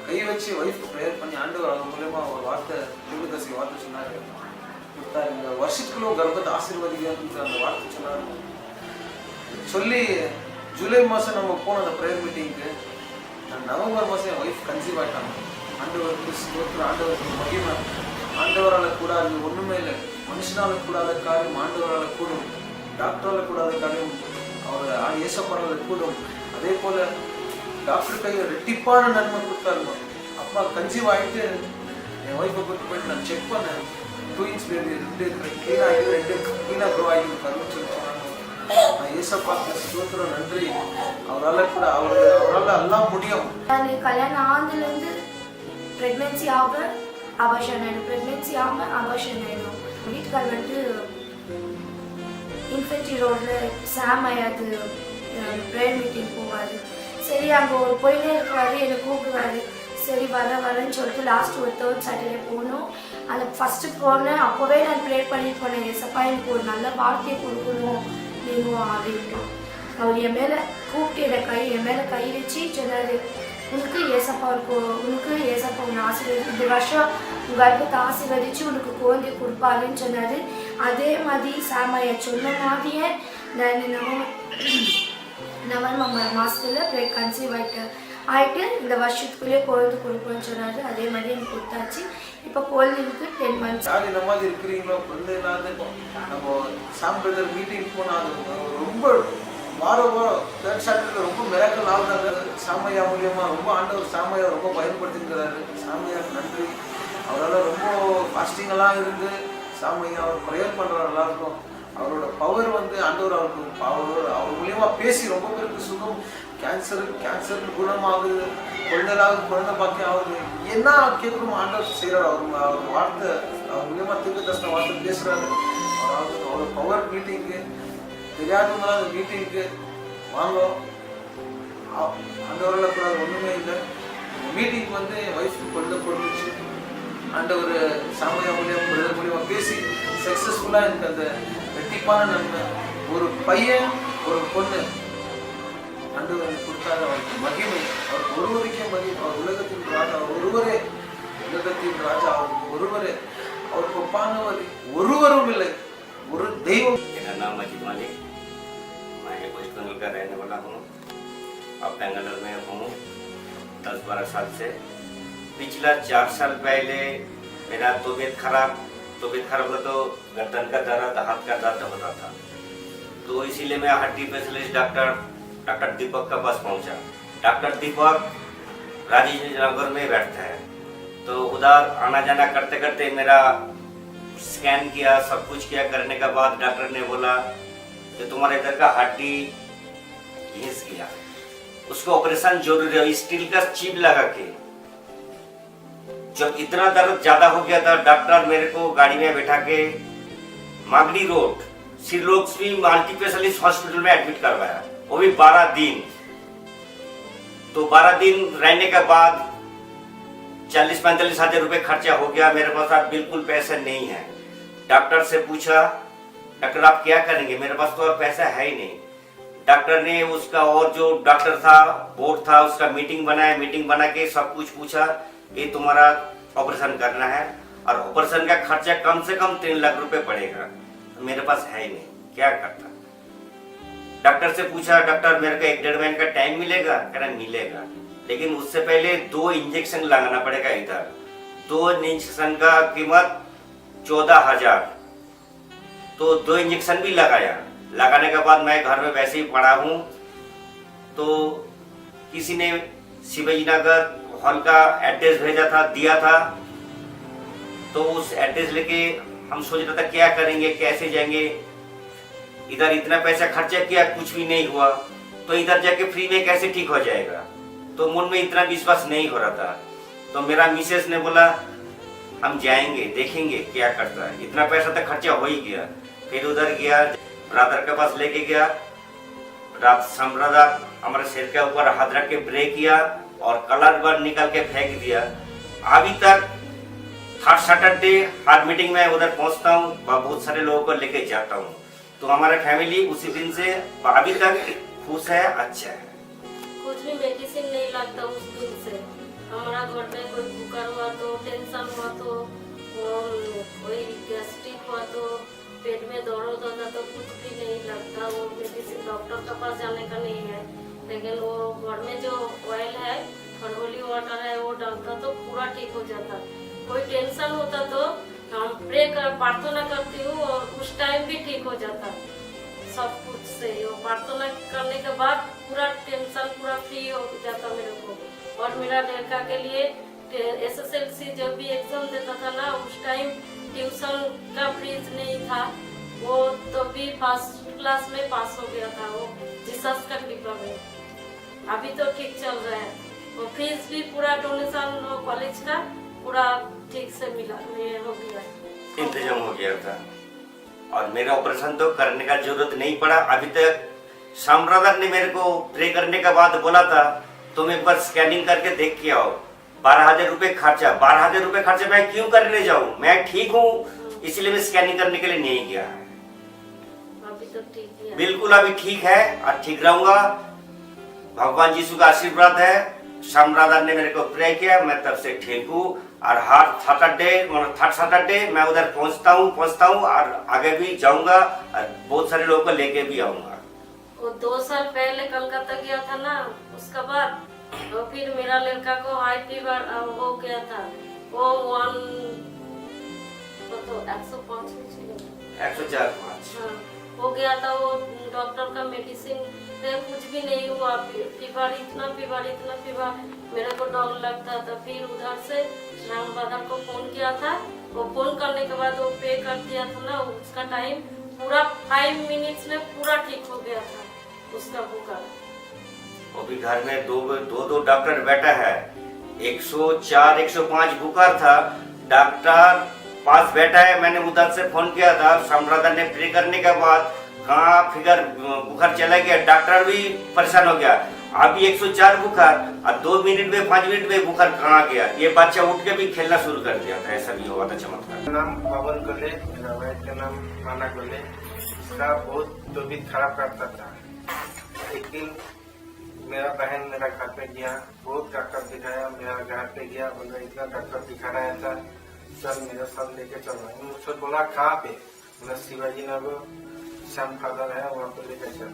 கை வச்சு ஒய்ஃபுக்கு ப்ரேயர் பண்ணி ஆண்டவர் அவங்க மூலயமா ஒரு வார்த்தை தீர்க்கதரிசி வார்த்தை சொன்னார். இந்த வருஷத்துக்குள்ள கர்ப்பத்தை ஆசீர்வதிக்க அந்த வார்த்தை சொன்னார். சொல்லி ஜூலை மாதம் நம்ம போன அந்த ப்ரேயர் மீட்டிங்க்கு நவம்பர் மாதம் என் ஒய்ஃப் கன்சீவ் ஆகிட்டாங்க. ஆண்டவருக்கு ஸ்தோத்திரம், ஆண்டவருக்கு மகிமை. ஆண்டவரால் கூடாது ஒன்றுமே இல்லை. மனுஷனால கூடாத காரியம் ஆண்டவரால் கூடும். டாக்டரால் கூடாத காரியம் அவர் ஏசப்பரால் கூடும். அதே போல் டாக்டர் கையில் ரெட்டிப்பான நன்மை கொடுத்தாருமா. அப்பா கன்சீவ் ஆகிட்டு என் ஒய்ஃபை கூப்பிட்டு போயிட்டு நான் செக் பண்ணேன். ட்வின்ஸ் பேபி 2 க்ளீனாக ஆகிட்டு 2 க்ளீனாக க்ரோ ஆகிட்டு கருன்னு சொல்லி சொன்னாங்க. நான் ஏசப்பாக்கு ஸ்தோத்திரம், நன்றி. அவரால் கூட அவரால் எல்லாம் முடியும். நான் கல்யாணம் ஆனதுலேருந்து ப்ரெக்னென்சி ஆக அபார்ஷன் ஆகிடும், ப்ரெக்னென்சி ஆகாமல் அபார்ஷன் ஆகிடும். வீட்டுக்கார் வந்துட்டு இன்ஃபென்ட்ரி ரோடில் சாம் ஆயாது ப்ரேயர் மீட்டிங் போவார். சரி அங்கே போயிட்டே இருக்குவார். என்னை கூப்பிடுவார். சரி வரேன்னு சொல்லிட்டு லாஸ்ட் ஒரு 3rd Saturday போனோம். அந்த ஃபஸ்ட்டு போனேன். அப்போவே நான் ப்ரே பண்ணிட்டு போனேன், ஏசப்பா எனக்கு ஒரு நல்ல வார்த்தையை கொடுக்கணும் நீங்கள் அப்படின்ட்டு. அவர் என் மேலே கூப்பிட்டு என் மேலே கை வச்சு சொன்னார், உனக்கு ஏசப்பா உன்னை ஆசீர்வதி, இந்த வருஷம் உங்கள் கர்ப்பத்தை ஆசீர்வதிச்சு உனக்கு குழந்தை கொடுப்பாருன்னு சொன்னார். அதே மாதிரி சாமையா சொன்ன மாதிரியே நான் நவம்பர் மாதத்தில் கன்சீவ் ஆகிட்டு இந்த வருஷத்துக்குள்ளே குழந்தை கொடுப்போன்னு சொன்னார். அதே மாதிரி எனக்கு கொடுத்தாச்சு. இப்போ குழந்தைக்கு 10 months. யார் இந்த மாதிரி இருக்கிறீங்களோ குழந்தை இல்லாத நம்ம சாம்பிரதர் மீட்டிங் போனால் ரொம்ப வாரம் 3rd Saturday ரொம்ப மிராக்கல் ஆகுறாங்க. சாமையா மூலியமாக ரொம்ப ஆண்டவர் சாமையா ரொம்ப பயன்படுத்திக்கிறாரு. சாமையாவுக்கு நன்றி. அவரால் ரொம்ப ஃபாஸ்டிங்கெல்லாம் இருந்து சாமையா அவர் ப்ரேயர் பண்ணுறாரு. எல்லாருக்கும் அவரோட பவர் வந்து ஆண்டவர் அவருக்கு அவர் மூலியமாக பேசி ரொம்ப பேருக்கு சுகம், கேன்சர் குணமாகுது, குழந்தை பாக்கியம் ஆகுது. என்ன கேட்கணும் ஆண்டவர் செய்கிறார். அவர் வார்த்தை அவர் மூலியமாக தீர்க்கதரிசன வார்த்தை பேசுகிறாரு. அவரோட பவர் மீட்டிங்கு தெரியாதவங்களாம் அந்த மீட்டிங்க்கு வாங்க. ஆண்டவரால் கூட ஒன்றுமே இல்லை. மீட்டிங் வந்து என் ஒய்ஃபுக்கு குழந்தை கொடுத்துச்சு. ஆண்டவர் சாமையா மூலியமாக பேசி சக்ஸஸ்ஃபுல்லாக எனக்கு அந்த வெட்டிப்பான நன்மை ஒரு பையன் ஒரு பொண்ணு ஆண்டவர் கொடுத்தாரு. அவருக்கு மகிமை, அவர் ஒருவருக்கே மகிமை. அவர் உலகத்தின் ராஜா, ஒருவரே உலகத்தின் ராஜா, அவர் ஒருவரே. அவருக்கு ஒப்பானவர் ஒருவரும் இல்லை, ஒரு தெய்வம். मेरा नाम मजीद मालिक, मैं वेस्ट बंगाल का रहने वाला हूँ। अब बेंगलोर में हूँ 10-12 साल से। पिछला 4 साल पहले मेरा तबीयत खराब हुआ तो गर्दन का दर्द, हाथ का दर्द होता था। तो इसीलिए मैं हड्डी स्पेशलिस्ट डॉक्टर दीपक का पास पहुँचा। डॉक्टर दीपक राजेश नगर में बैठता है। तो उधर आना जाना करते करते मेरा स्कैन किया, सब कुछ किया। करने के बाद डॉक्टर ने बोला कि तुम्हारे इधर का हड्डी घिस गया, उसको ऑपरेशन जरूरी है। स्टील का चिप लगा के जब इतना दर्द ज्यादा हो गया था, डॉक्टर मेरे को गाड़ी में बैठा के Magadi road Srilakshmi multi specialist hospital में एडमिट करवाया, वो भी 12 दिन। तो 12 दिन रहने के बाद 40-45 हजार रुपए खर्चा हो गया। मेरे पास अब बिल्कुल पैसा नहीं है। डॉक्टर से पूछा, डॉक्टर आप क्या करेंगे, मेरे पास तो और पैसा है ही नहीं। डॉक्टर ने उसका और जो डॉक्टर था, बोर्ड था, उसका मीटिंग बनाया। मीटिंग बना के सब कुछ पूछा, ये तुम्हारा ऑपरेशन करना है और ऑपरेशन का खर्चा कम से कम 3 लाख रुपए पड़ेगा। मेरे पास है ही नहीं, क्या करता। डॉक्टर से पूछा, डॉक्टर मेरे को 1-1.5 महीने का टाइम मिलेगा? कह रहा मिलेगा, लेकिन उससे पहले 2 इंजेक्शन लगाना पड़ेगा इधर। 2 इंजेक्शन का कीमत 14,000। तो 2 इंजेक्शन भी लगाया। लगाने के बाद मैं घर में वैसे ही पड़ा हूँ, तो किसी ने शिवाजी नगर हॉल का एड्रेस भेजा था, दिया था। तो उस एड्रेस लेके हम सोच रहे थे क्या करेंगे, कैसे जाएंगे। इधर इतना पैसा खर्चा किया, कुछ भी नहीं हुआ, तो इधर जाके फ्री में कैसे ठीक हो जाएगा। तो मन में इतना विश्वास नहीं हो रहा था। तो मेरा मिसेस ने बोला हम जाएंगे, देखेंगे क्या करता है। इतना पैसा तो खर्चा हो ही गया। फिर उधर गया, ब्रदर के पास लेके गया। ब्रदर हमारे सिर के ऊपर हाथ रख के प्रे किया और कलर बर निकल के फेंक दिया। अभी तक हर सैटरडे हर मीटिंग में उधर पहुंचता हूँ, बहुत सारे लोगों को लेके जाता हूँ। तो हमारा फैमिली उसी दिन से अभी तक खुश है, अच्छा है। कुछ भी मेडिसिन नहीं लगता उस दिन से। हमारा घर में कोई बुखार हुआ तो, टेंशन हुआ तो, कोई गैस्ट्रिक हुआ तो, पेट में दर्द होता तो कुछ भी नहीं लगता। वो मेडिसिन डॉक्टर के पास जाने का नहीं है, लेकिन वो घर में जो ऑयल है और होली वाटर है वो डालता तो पूरा ठीक हो जाता। कोई टेंशन होता तो हम प्रे कर प्रार्थना करती हूँ और उस टाइम भी ठीक हो जाता सब कुछ से। वो प्रार्थना करने के बाद पूरा टेंशन पूरा फ्री हो जाता मेरे को। और मेरा लड़का के लिए SSLC जब भी एग्जाम देता था ना, उस टाइम ट्यूशन का फीस नहीं था, वो तो भी फर्स्ट क्लास में पास हो गया था वो जीसस का कृपा में। अभी तो ठीक चल रहा है। वो फीस भी पूरा डोनेशन कॉलेज का पूरा ठीक से मिला हो गया, इंतजाम हो गया था। और मेरा ऑपरेशन तो करने का जरूरत नहीं पड़ा अभी तक। श्याम ब्रदर ने मेरे को प्रे करने के बाद बोला था तुम एक बार स्कैनिंग करके देख के आओ। 12,000 रुपए खर्चा, 12,000 रुपए खर्चा मैं क्यों करने जाऊं, मैं ठीक हूँ, इसलिए मैं स्कैनिंग करने के लिए नहीं गया। अभी तो ठीक है, बिल्कुल अभी ठीक है और ठीक रहूंगा। भगवान यीशु का आशीर्वाद है। श्याम ब्रदर ने मेरे को प्रे किया, मैं तब से ठीक हूँ। और हर थर्ड सैटरडे मैं उधर पहुँचता हूँ और आगे भी जाऊंगा और बहुत सारे लोगों को लेके भी आऊंगा। वो 2 साल पहले कलकत्ता गया था ना, उसके बाद तो फिर मेरा लड़का को हाई फीवर हो गया था। वो 104 हो गया था। वो डॉक्टर का मेडिसिन से कुछ भी नहीं हुआ। फीवर इतना फीवर मेरे को डर लगता था। फिर उधर से श्याम ब्रदर को फोन किया था। वो फोन करने के बाद वो पे कर दिया था ना, उसका टाइम पूरा 5 मिनट्स में पूरा ठीक हो गया था उसका बुखार। वो भी घर में दो डॉक्टर बैठा है। 104 105 बुखार था, डॉक्टर पास बैठा है। मैंने उधर से फोन किया था, श्याम ब्रदर ने प्रे करने के बाद कहाँ फिगर बुखार चला गया, डॉक्टर भी परेशान हो गया। अभी 104 बुखार और 2 मिनट में 5 मिनट में बुखार कहाँ गया। ये बच्चा उठ के भी खेलना शुरू कर दिया था। ऐसा भी हुआ था चमत्कार। मेरा नाम पवन गोले, मेरा वाइफ का नाम माना गोले। इसका बहुत तबीयत खराब करता था। एक दिन मेरा बहन मेरा घर पे गया, बहुत डॉक्टर दिखाया। मेरा घर पे गया, बोला इतना डॉक्टर दिखा रहा था, चल मेरा साथ लेके चल रहा है। मुझसे बोला कहाँ पे, बोला शिवाजी नगर श्याम फादर है वहाँ पे लेकर चल।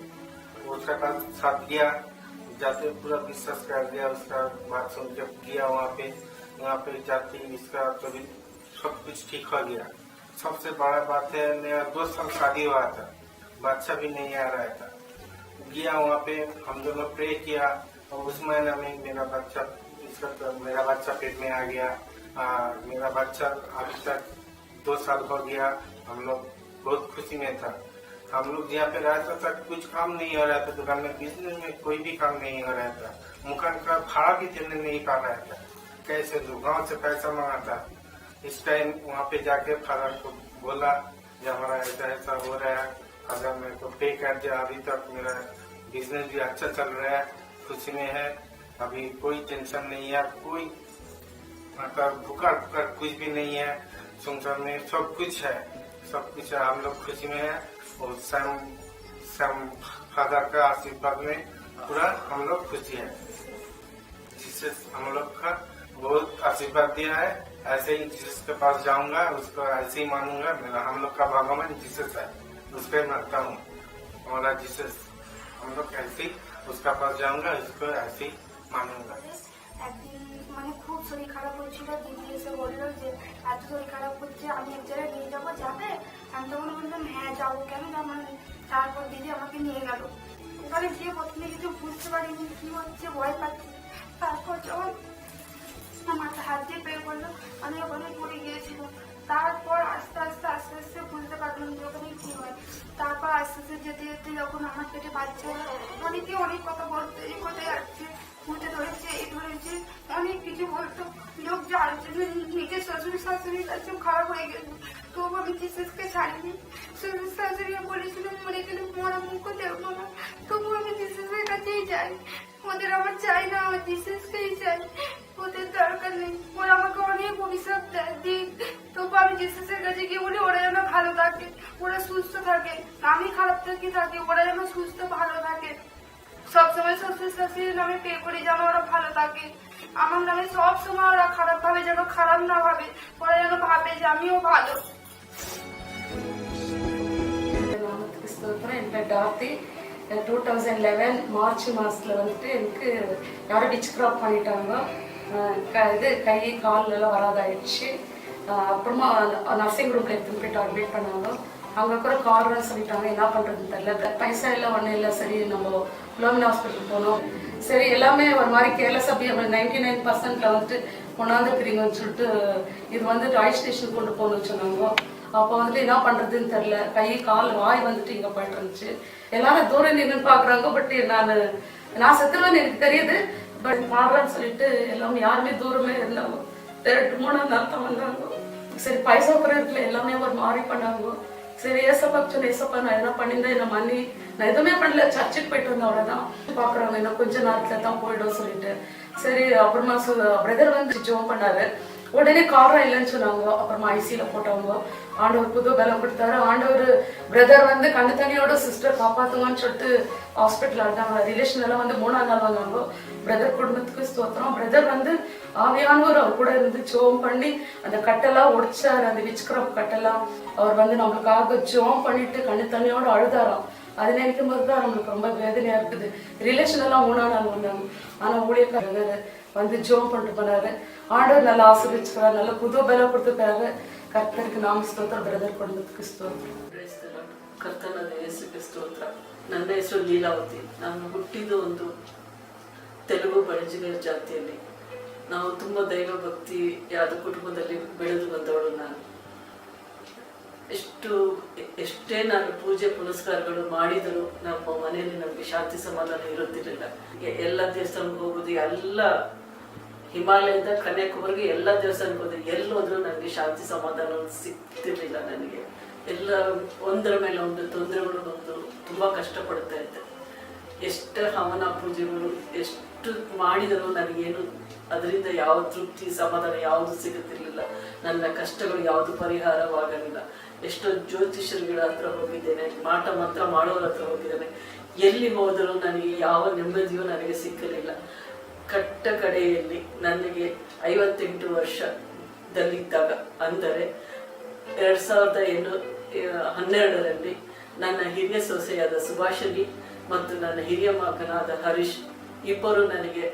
उसका साथ गया, जाते पूरा विश्वास कर दिया। उसका बात सुन के गया वहाँ पे जाते इसका तभी सब कुछ ठीक हो गया। सबसे बड़ा बात है, मेरा 2 साल शादी हुआ था, बच्चा भी नहीं आ रहा था। गया वहाँ पे, हम दोनों प्रे किया और उस महीने में मेरा बच्चा पेट में आ गया। मेरा बच्चा अभी तक 2 साल हो गया। हम लोग बहुत खुशी में था। हम लोग यहाँ पे रहता था, कुछ काम नहीं हो रहा था, दुकान में बिजनेस में कोई भी काम नहीं हो रहा था, मकान का भाड़ा भी देने नहीं पा रहा था। कैसे दूं, गाँव से पैसा मंगाता। इस टाइम वहाँ पे जाके फादर को बोला कि हमारा ऐसा ऐसा हो रहा है, अगर मेरे को पे कर दिया। अभी तक मेरा बिजनेस भी अच्छा चल रहा है, खुशी में है, अभी कोई टेंशन नहीं है, कोई मतलब भूखा कुछ भी नहीं है, संसार में सब कुछ है, सब कुछ है, हम लोग खुशी में है। और सैम फादर का आशीर्वाद में पूरा हम लोग खुशी है, जिससे हम लोग का बहुत आशीर्वाद दिया है। ऐसे ही जिसके पास जाऊंगा उसको ऐसे ही मानूंगा। मेरा हम लोग का भगवान जीसस है, उसके मानता हूँ, हमारा जीसस। हम लोग ऐसे ही उसका पास जाऊंगा, उसको ऐसे ही मानूंगा। একদিন মানে খুব শরীর খারাপ হচ্ছিল, দিদি এসে বললো যে এত শরীর খারাপ হচ্ছে, আমি এক জায়গায় নিয়ে যাবো, যাবে? আমি তখন বললাম হ্যাঁ যাবো, কেন যাবো না। তারপর দিদি আমাকে নিয়ে গেল, ওখানে গিয়ে প্রথমে কিছু বুঝতে পারিনি কি হচ্ছে, ভয় পাচ্ছি। তারপর যখন আমার হাত দিয়ে পে করলো, আমি ওখানে পড়ে গিয়েছিলাম। তারপর আস্তে আস্তে বুঝতে পারলাম যে ওখানে কি হয়। তারপর আস্তে আস্তে যেতে যেতে যখন আমার পেটে বাচ্চা, অনেকে অনেক কথা বলতো, এই কোথায় যাচ্ছে, মুখে ধরেছে, এই ধরেছে, অনেক কিছু বলতো। লোক যার জন্য নিজের শ্বশুর শাশুড়ির কাছেও খারাপ হয়ে গেল, তবু আমি জিসাসকে ছাড়িনি। শ্বশুর শাশুড়ি বলেছিলেন মরে গেলে মরা মুখও দেখবো না, তবু আমি জিসাসের কাছেই যাই। ওদের আমার চাই না, আমার জিসাসকেই চাই, ওদের দরকার নেই। ওরা আমাকে অনেক অভিশাপ দিক, তবু আমি জিসাসের কাছে গিয়ে বলি ওরা যেন ভালো থাকে, ওরা সুস্থ থাকে, আমি খারাপ থাকি, ওরা যেন সুস্থ ভালো থাকে। সবসময় শ্বশুর শাশুড়ির নামে পে করি যেন ওরা ভালো থাকে, আমার নামে সবসময় ওরা খারাপ ভাবে যেন খারাপ না ভাবে, ওরা যেন ভাবে যে আমিও ভালো। என் பேர் டார்த்தி. 2011 மார்ச் மாதத்தில் வந்துட்டு எனக்கு யாரும் விச் கிராப் பண்ணிட்டாங்க, இது கை கால்லாம் வராதாயிடுச்சு. அப்புறமா நர்சிங் ரூமில் எடுத்துன்னு போயிட்டு அட்மிட் பண்ணாங்க. அங்கே கூட காரணம் சொல்லிட்டாங்க, என்ன பண்ணுறதுன்னு தெரியல, பைசா இல்லை ஒன்றும் இல்லை. சரி நம்ம குளோமின் ஹாஸ்பிட்டல் போனோம். சரி எல்லாமே ஒரு மாதிரி கேர்லெஸ், அப்படியே 99% வந்துட்டு கொண்டாந்துக்கிறீங்கன்னு சொல்லிட்டு இது வந்துட்டு ஐ ஸ்டேஷன் கொண்டு போகணும்னு சொன்னாங்க. அப்போ வந்துட்டு என்ன பண்ணுறதுன்னு தெரில, கை கால் வாய் வந்துட்டு இங்கே போயிட்டு இருந்துச்சு. எல்லாரும் தூரம் நின்று பார்க்குறாங்க, பட் நான் செத்துருவேன்னு எனக்கு தெரியுது, பட் பாடுறேன்னு சொல்லிட்டு எல்லாமே யாருமே தூரமே இருந்தாங்க. 2-3 நாள் தான் வந்தாங்க. சரி பைசா கூட இருக்குல்ல, எல்லாமே ஒரு மாதிரி பண்ணாங்க. சரி ஏசப்பா சொன்ன, ஏசப்பா நான் என்ன பண்ணியிருந்தேன் என்ன மன்னி, நான் எதுவுமே பண்ணல, சர்ச்சுக்கு போயிட்டு வந்தேன், அவ்வளோதான். பார்க்குறாங்க இன்னும் கொஞ்ச நேரத்தில் தான் போயிடும் சொல்லிட்டு. சரி அப்புறமா பிரதர் வந்து ஜோம் பண்ணாரு, உடனே காரணம் இல்லைன்னு சொன்னாங்க. அப்புறமா ஐசியில போட்டவங்க, ஆண்டவர் புது பலம் கொடுத்தாரு. ஆண்டவர் பிரதர் வந்து கண்ணு தண்ணியோட சிஸ்டர் காப்பாத்துங்கன்னு சொல்லிட்டு ஹாஸ்பிட்டல் இருந்தாங்க. ரிலேஷன் எல்லாம் வந்து 3ஆம் நாள் வந்தாங்க. பிரதர் குடும்பத்துக்கு ஸ்தோத்திரம். பிரதர் வந்து ஆவியானவர் அவர் கூட இருந்து ஜோம் பண்ணி அந்த கட்டெல்லாம் உடைச்சாரு, அந்த விச்கிராப் கட்டெல்லாம் அவர் வந்து நம்மளுக்காக ஜோம் பண்ணிட்டு கண்ணு தண்ணியோட அழுதாராம். அது நினைக்கும் போது தான் நம்மளுக்கு ரொம்ப வேதனையா இருக்குது. ரிலேஷன் எல்லாம் 3ஆம் நாள் வந்தாங்க, ஆனா ஊழியக்காரர் வந்து ஜோம் பண்ணிட்டு போனாரு. ஆண்டவர் நல்லா ஆசீர்வதிச்சாரு, நல்ல புது பலம் கொடுத்துருக்காரு. ಕರ್ತನಿಗೆ ನಾಮ ಸ್ತೋತ್ರ, ಬ್ರದರ್ ಕುಟುಂಬಕ್ಕೆ ಸ್ತೋತ್ರ. ಕರ್ತನಾದ ಯೇಸುವಿಗೆ ಸ್ತೋತ್ರ. ನನ್ನ ಹೆಸರು ಲೀಲಾವತಿ. ನಾನು ಹುಟ್ಟಿದ್ದು ಒಂದು ತೆಲುಗು ಬಣಜಿಗರ ಜಾತಿಯಲ್ಲಿ. ನಾವು ತುಂಬ ದೈವ ಭಕ್ತಿಯಾದ ಕುಟುಂಬದಲ್ಲಿ ಬೆಳೆದು ಬಂದವಳು ನಾನು. ಎಷ್ಟೇ ನಾನು ಪೂಜೆ ಪುನಸ್ಕಾರಗಳು ಮಾಡಿದರೂ ನಮ್ಮ ಮನೆಯಲ್ಲಿ ನಮಗೆ ಶಾಂತಿ ಸಮಾಧಾನ ಇರುತ್ತಿರಲಿಲ್ಲ. ಎಲ್ಲ ದೇವಸ್ಥಾನಕ್ಕೆ ಹೋಗೋದು, ಎಲ್ಲ ಹಿಮಾಲಯದ ಕನ್ಯಾಕುಮಾರಿಗೆ ಎಲ್ಲ ದೇವಸ್ಥಾನಕ್ಕೆ ಹೋದ್ರೆ ಎಲ್ಲೋದ್ರೂ ನನಗೆ ಶಾಂತಿ ಸಮಾಧಾನ ಸಿಗ್ತಿರ್ಲಿಲ್ಲ. ನನಗೆ ಎಲ್ಲ ಒಂದರ ಮೇಲೆ ಒಂದು ತೊಂದರೆಗಳು ಬಂದು ತುಂಬ ಕಷ್ಟಪಡ್ತಾ ಇದ್ದೆ. ಎಷ್ಟು ಹವನ ಪೂಜೆಗಳು ಎಷ್ಟು ಮಾಡಿದರೂ ನನಗೇನು ಅದರಿಂದ ಯಾವ ತೃಪ್ತಿ ಸಮಾಧಾನ ಯಾವುದು ಸಿಗುತ್ತಿರಲಿಲ್ಲ. ನನ್ನ ಕಷ್ಟಗಳು ಯಾವುದು ಪರಿಹಾರವಾಗಲಿಲ್ಲ. ಎಷ್ಟೋ ಜ್ಯೋತಿಷರುಗಳ ಹತ್ರ ಹೋಗಿದ್ದೇನೆ, ಮಾಟ ಮಂತ್ರ ಮಾಡೋರ ಹತ್ರ ಹೋಗಿದ್ದೇನೆ. ಎಲ್ಲಿ ಹೋದರೂ ನನಗೆ ಯಾವ ನೆಮ್ಮದಿಯೂ ನನಗೆ ಸಿಕ್ಕಲಿಲ್ಲ. ಕಟ್ಟ ಕಡೆಯಲ್ಲಿ ನನಗೆ 58 ವರ್ಷದಲ್ಲಿದ್ದಾಗ, ಅಂದರೆ 2012ರಲ್ಲಿ ನನ್ನ ಹಿರಿಯ ಸೊಸೆಯಾದ ಸುಭಾಷಿಣಿ ಮತ್ತು ನನ್ನ ಹಿರಿಯ ಮಗನಾದ ಹರೀಶ್ ಇಬ್ಬರು ನನಗೆ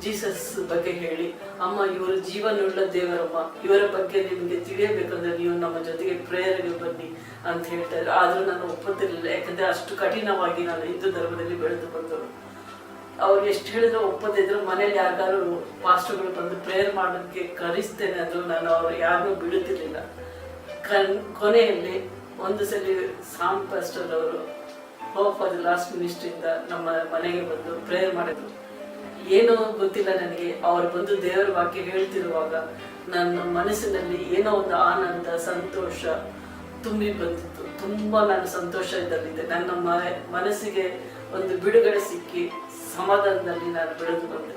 ಜೀಸಸ್ ಬಗ್ಗೆ ಹೇಳಿ, ಅಮ್ಮ ಇವರು ಜೀವನುಳ್ಳ ದೇವರಮ್ಮ, ಇವರ ಬಗ್ಗೆ ನಿಮಗೆ ತಿಳಿಯಬೇಕಂದ್ರೆ ನೀವು ನಮ್ಮ ಜೊತೆಗೆ ಪ್ರೇಯರ್ಗೆ ಬನ್ನಿ ಅಂತ ಹೇಳ್ತಾರೆ. ಆದರೂ ನಾನು ಒಪ್ಪುತ್ತಿರಲಿಲ್ಲ, ಯಾಕಂದರೆ ಅಷ್ಟು ಕಠಿಣವಾಗಿ ನಾನು ಹಿಂದೂ ಧರ್ಮದಲ್ಲಿ ಬೆಳೆದು ಬಂದವರು. ಅವ್ರು ಎಷ್ಟು ಹೇಳಿದ್ರು ಒಪ್ಪದಿದ್ರು, ಮನೇಲಿ ಯಾರಿಗಾರು ಪಾಸ್ಟರ್ಗಳು ಬಂದು ಪ್ರೇಯರ್ ಮಾಡೋದಕ್ಕೆ ಕರೆಸ್ತೇನೆ ಅಂದ್ರು ನಾನು ಅವ್ರು ಯಾರನ್ನೂ ಬಿಡುತ್ತಿರಲಿಲ್ಲ. ಕೊನೆಯಲ್ಲಿ ಒಂದು ಸಲ ಸಾಮ್ ಪಾಸ್ಟರ್ ಅವರು ಹೋಪ್ ಫಾರ್ ದಿ ಲಾಸ್ಟ್ ಮಿನಿಸ್ಟ್ರಿಯಿಂದ ನಮ್ಮ ಮನೆಗೆ ಬಂದು ಪ್ರೇಯರ್ ಮಾಡಿದ್ರು. ಏನೋ ಗೊತ್ತಿಲ್ಲ ನನಗೆ. ಅವರು ಬಂದು ದೇವರ ವಾಕ್ಯ ಹೇಳ್ತಿರುವಾಗ ನನ್ನ ಮನಸ್ಸಿನಲ್ಲಿ ಏನೋ ಒಂದು ಆನಂದ, ಸಂತೋಷ ತುಂಬಿ ಬಂದಿತ್ತು. ತುಂಬ ನಾನು ಸಂತೋಷದಲ್ಲಿದ್ದೆ. ನನ್ನ ಮನಸ್ಸಿಗೆ ಒಂದು ಬಿಡುಗಡೆ ಸಿಕ್ಕಿ ಸಮಾಧಾನದಲ್ಲಿ ನಾನು ಬೆಳೆದು ಬಂದೆ.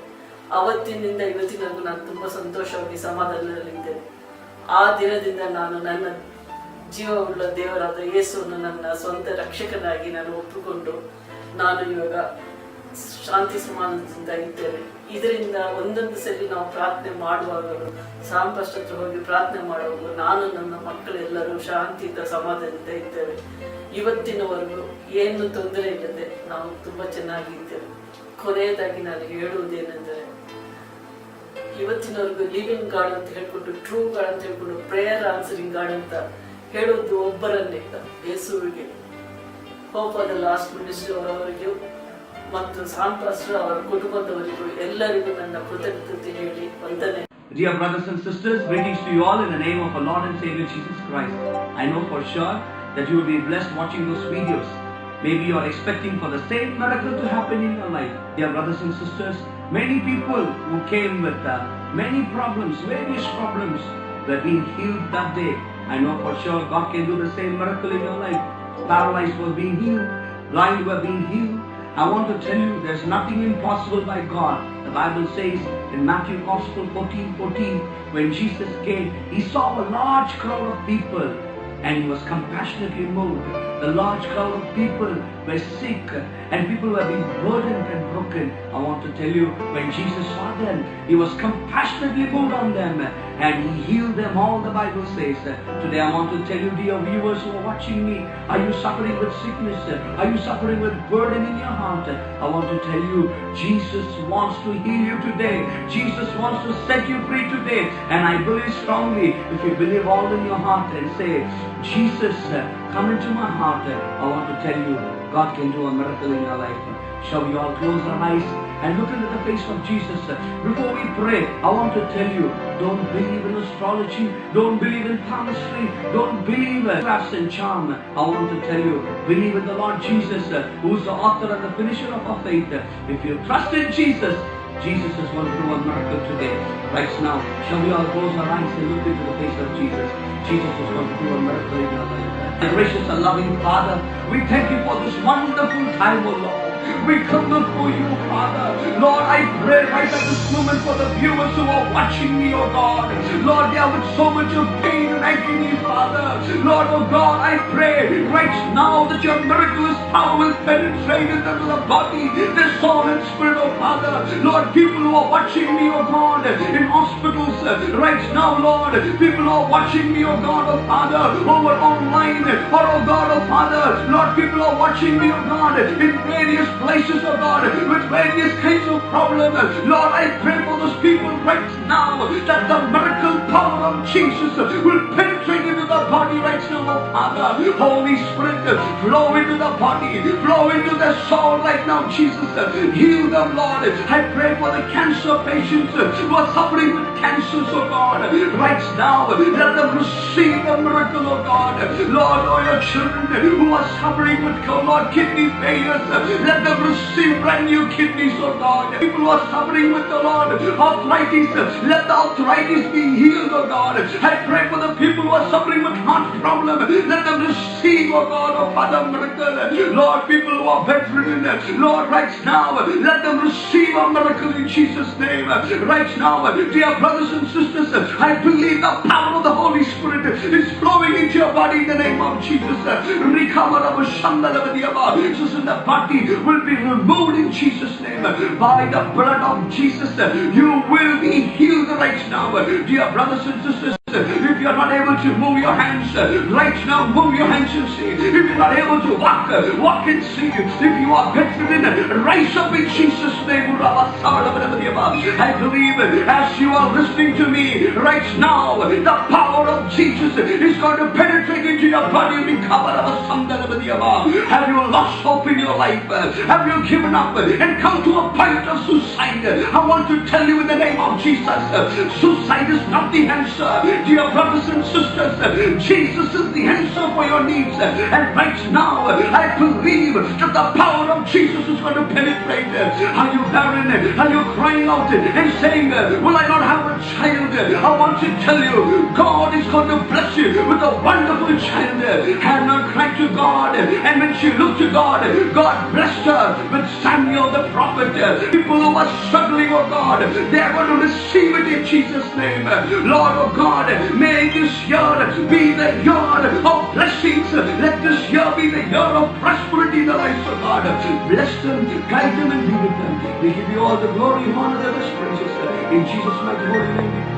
ಅವತ್ತಿನಿಂದ ಇವತ್ತಿನವರೆಗೂ ನಾನು ತುಂಬ ಸಂತೋಷವಾಗಿ ಸಮಾಧಾನದಲ್ಲಿದ್ದೇನೆ. ಆ ದಿನದಿಂದ ನಾನು ನನ್ನ ಜೀವವುಳ್ಳ ದೇವರಾದ ಯೇಸುವನ್ನು ನನ್ನ ಸ್ವಂತ ರಕ್ಷಕನಾಗಿ ನಾನು ಒಪ್ಪಿಕೊಂಡು ನಾನು ಇವಾಗ ಶಾಂತಿ ಸಮಾಧಾನದಿಂದ ಇದ್ದೇನೆ. ಇದರಿಂದ ಒಂದೊಂದು ಸಲ ನಾವು ಪ್ರಾರ್ಥನೆ ಮಾಡುವಾಗಲೂ ಸಾಂಪಸ್ಟ್ ಹತ್ರ ಹೋಗಿ ಪ್ರಾರ್ಥನೆ ಮಾಡುವಾಗ ನಾನು ನನ್ನ ಮಕ್ಕಳೆಲ್ಲರೂ ಶಾಂತಿಯಿಂದ ಸಮಾಧಾನದಿಂದ ಇದ್ದೇವೆ. ಇವತ್ತಿನವರೆಗೂ ಏನು ತೊಂದರೆ ಇಲ್ಲದೆ ನಾವು ತುಂಬ ಚೆನ್ನಾಗಿದ್ದೇವೆ. ಕೊನೆಯದಾಗಿ ನಾನು ಹೇಳುವುದೇನೆಂದರೆ, ಇವತ್ತಿನವರೆಗೂ ಲಿವಿಂಗ್ ಗಾಡ್ ಅಂತ ಹೇಳ್ಕೊಂಡು, ಟ್ರೂ ಗಾಡ್ ಅಂತ ಹೇಳ್ಕೊಂಡು, ಪ್ರೇಯರ್ ಆನ್ಸರಿಂಗ್ ಗಾಡ್ ಅಂತ ಹೇಳುವುದು ಒಬ್ಬರನ್ನೇ, ಯೇಸುವಿಗೆ. Hope of the lost ministry ಅವರವರಿಗೂ ಮತ್ತು ಸಾಂಪಾಸ್ಟರ್ ಅವರ ಕುಟುಂಬದವರಿಗೂ ಎಲ್ಲರಿಗೂ ನನ್ನ ಕೃತಜ್ಞತೆ ಹೇಳಿ ವಂದನೆ. Dear brothers and sisters, greetings to you all in the name of our Lord and Savior Jesus Christ. I know for sure that you will be blessed watching those videos. Maybe you are expecting for the same miracle to happen in your life. Dear brothers and sisters, many people who came with many problems, various problems, were being healed that day. I know for sure God can do the same miracle in your life. Paralyzed were being healed, blind were being healed. I want to tell you, there's nothing impossible by God. The Bible says in Matthew Gospel 14:14, when Jesus came, he saw a large crowd of people and he was compassionately moved. The large crowd of people were sick and people were being burdened and broken. I want to tell you, when Jesus saw them, he was compassionately moved on them and he healed them all, the Bible says. Today I want to tell you, dear viewers who are watching me, are you suffering with sickness? Are you suffering with burden in your heart? I want to tell you, Jesus wants to heal you today. Jesus wants to set you free today. And I believe strongly, if you believe all in your heart and say, Jesus, come into my heart, I want to tell you, God can do a miracle in your life. Shall we all close our eyes and look into the face of Jesus? Before we pray, I want to tell you, don't believe in astrology, don't believe in palmistry, don't believe in crafts and charm. I want to tell you, believe in the Lord Jesus, who is the author and the finisher of our faith. If you trust in Jesus, Jesus is going to do a miracle today. Right now, shall we all close our eyes and look into the face of Jesus? Jesus is going to do a miracle in your life. Gracious and loving Father, we thank you for this wonderful time, O Lord. We come before you, Father. Lord, I pray right at this moment for the viewers who are watching me, oh God. Lord, they are with so much of pain and agony, Father. Lord, oh God, I pray right now that your miraculous power will penetrate into the body, the soul and spirit, oh Father. Lord, people who are watching me, oh God, in hospitals right now, Lord. People who are watching me, oh God, oh Father, over online, or oh God, oh Father. Lord, people who are watching me, oh God, in various places, oh God, with various kinds of problems. Lord, I pray for those people right now that the miracle power of Jesus will penetrate into the body right now, oh Father. Holy Spirit, flow into the body, flow into their soul right now, Jesus. Heal them, Lord. I pray for the cancer patients who are suffering with cancers, oh God. Right now, let them receive the miracle, oh God. Lord, oh your children who are suffering with, oh Lord, kidney failures, let them receive brand new kidneys, oh God. People who are suffering with the Lord arthritis, let the arthritis be healed, oh God. I pray for the people who are suffering with heart problem, let them receive, oh God, oh Father, miracle. Lord, people who are bedridden, Lord, right now, let them receive a miracle in Jesus' name. Right now, dear brothers and sisters, I believe the power of the Holy Spirit is flowing into your body in the name of Jesus. Jesus, in the body will be removed in Jesus' name. By the blood of Jesus, you will be healed right now. Dear brothers and sisters, if you are not able to move your hands right now, move your hands and see. If you are not able to walk, walk and see. If you are bedridden, rise up in Jesus' name. I believe as you are listening to me right now, the power of Jesus is going to penetrate into your body. Have you lost hope in your life? Have you given up and come to a point of suicide? I want to tell you in the name of Jesus, suicide is not the answer. Dear brothers and sisters, Jesus is the answer for your needs. And right now, I believe that the power of Jesus is going to penetrate. Are you barren? Are you crying out and saying, will I not have a child? I want to tell you, God is going to bless you with a wonderful child. Hannah cried to God, and when she looked to God, God blessed her with Samuel the prophet. People who are struggling, oh God, they are going to receive it in Jesus' name. Lord, oh God, may this year be the year of blessings. Let this year be the year of prosperity in the lives of God. Bless them, guide them, and be with them. We give you all the glory, honor, and the praises. In Jesus' mighty holy name we pray.